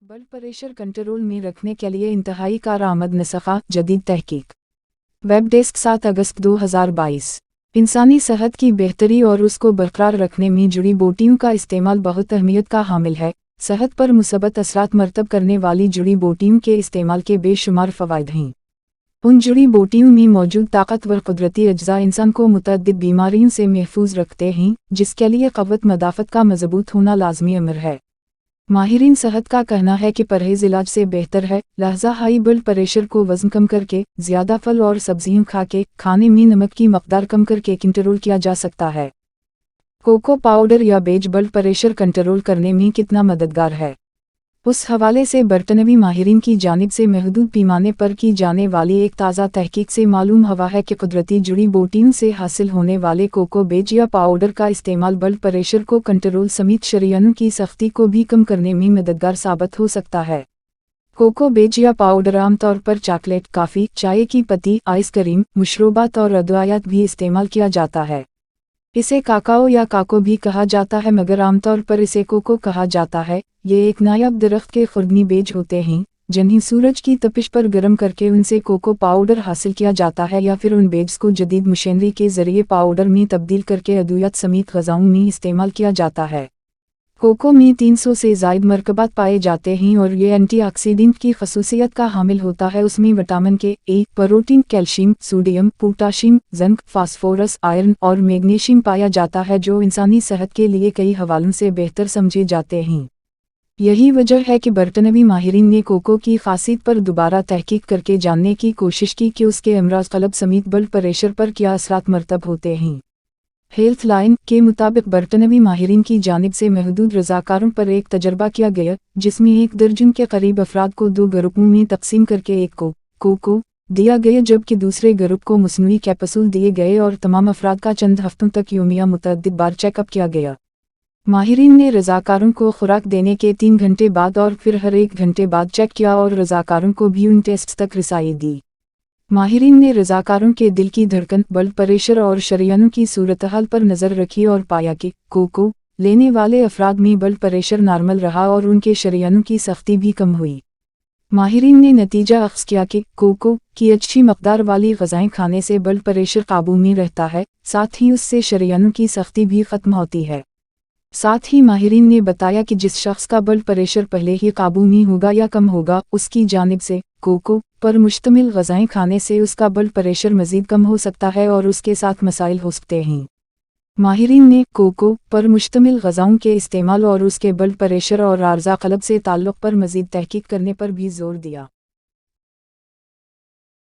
Blood pressure control में रखने के लिए इंतहाई कारआमद नुस्खा, जदीद तहकीक। वेब डेस्क 7 अगस्त 2022। इंसानी सेहत की बेहतरी और उसको बरकरार रखने में जुड़ी बूटियों का इस्तेमाल बहुत अहमियत का हामिल है। सेहत पर मुसब्बत असरात मरतब करने वाली जुड़ी बूटियों के इस्तेमाल के बेशुमार फ़वाइद हैं। उन जुड़ी बूटियों में मौजूद ताकतवर कुदरती अज्जा इंसान को मुतअद्दिद बीमारियों से महफूज रखते हैं, जिसके लिए क़व्वत मदाफ़त का मज़बूत होना लाज़मी अमर है। माहिरीन सेहत का कहना है कि परहेज़ इलाज से बेहतर है, लिहाजा हाई ब्लड प्रेशर को वज़न कम करके, ज़्यादा फल और सब्जियां खा के, खाने में नमक की मकदार कम करके कंट्रोल किया जा सकता है। कोको पाउडर या बेज ब्लड प्रेशर कंट्रोल करने में कितना मददगार है, उस हवाले से बरतानवी माहिरीन की जानिब से महदूद पैमाने पर की जाने वाली एक ताज़ा तहकीक से मालूम हुआ है कि कुदरती जुड़ी बूटियों से हासिल होने वाले कोको बेज या पाउडर का इस्तेमाल ब्लड प्रेशर को कंट्रोल समेत शरीयानों की सख्ती को भी कम करने में मददगार साबित हो सकता है। कोको बेज या पाउडर आमतौर पर चॉकलेट, कॉफ़ी, चाय की पत्ती, आइसक्रीम, मशरूबात और अदवायात भी इस्तेमाल किया जाता है। इसे काकाओ या काको भी कहा जाता है, मगर आमतौर पर इसे कोको कहा जाता है। ये एक नायाब दरख्त के खुर्दनी बेज होते हैं, जिन्हें सूरज की तपिश पर गर्म करके उनसे कोको पाउडर हासिल किया जाता है, या फिर उन बेज को जदीद मशीनरी के ज़रिए पाउडर में तब्दील करके अद्वियात समेत ग़िज़ाओं में इस्तेमाल किया जाता है। कोको में 300 से ज़ायद मरकबात पाए जाते हैं और ये एंटीऑक्सीडेंट की खसूसियत का हामिल होता है। उसमें vitamin K, A, protein, calcium, sodium, potassium, zinc, phosphorus, iron और मैग्नीशियम पाया जाता है, जो इंसानी सेहत के लिए कई हवालों से बेहतर समझे जाते हैं। यही वजह है कि बरतानवी माहिरीन ने कोको की खासियत पर दोबारा तहकीक करके जानने की कोशिश की कि उसके अमराज क़ल्ब समेत ब्लड प्रेशर पर क्या असरात मरतब होते हैं। हेल्थ लाइन के मुताबिक बरतानवी माहिरीन की जानिब से महदूद रज़ाकारों पर एक तजर्बा किया गया, जिसमें 1 दर्जन के करीब अफराद को 2 ग्रुपों में तकसीम करके एक को कोको दिया गया, जबकि दूसरे ग्रुप को मसनूई कैप्सूल दिए गए और तमाम अफराद का चंद हफ्तों तक योमिया मुतअद्दिद बार चेकअप किया गया। माहिरीन ने रज़ाकारों को खुराक देने के 3 घंटे बाद और फिर हर 1 घंटे बाद चेक किया और रज़ाकारों को भी उन टेस्ट तक रसाई दी। माहिरीन ने रज़ाकारों के दिल की धड़कन, ब्लड प्रेशर और शरीयानों की सूरतहाल पर नज़र रखी और पाया कि कोको लेने वाले अफराद में ब्लड प्रेशर नॉर्मल रहा और उनके शरीयानों की सख्ती भी कम हुई। माहिरीन ने नतीजा अख्ज़ किया कि कोको की अच्छी मकदार वाली ग़िज़ाएं खाने से ब्लड प्रेशर काबू में रहता है, साथ ही उससे शरीयानों की सख्ती भी ख़त्म होती है। साथ ही माहिरीन ने बताया कि जिस शख्स का ब्लड प्रेशर पहले ही काबू में होगा या कम होगा, उसकी जानिब से कोको पर मुश्तमिल ग़िज़ाएं खाने से उसका ब्लड प्रेशर मज़ीद कम हो सकता है और उसके साथ मसाइल हो सकते हैं। माहिरीन ने कोको पर मुश्तमिल ग़िज़ाओं के इस्तेमाल और उसके ब्लड प्रेशर और आर्ज़ा क़ल्ब से ताल्लुक़ पर मज़ीद तहकीक करने पर भी ज़ोर दिया।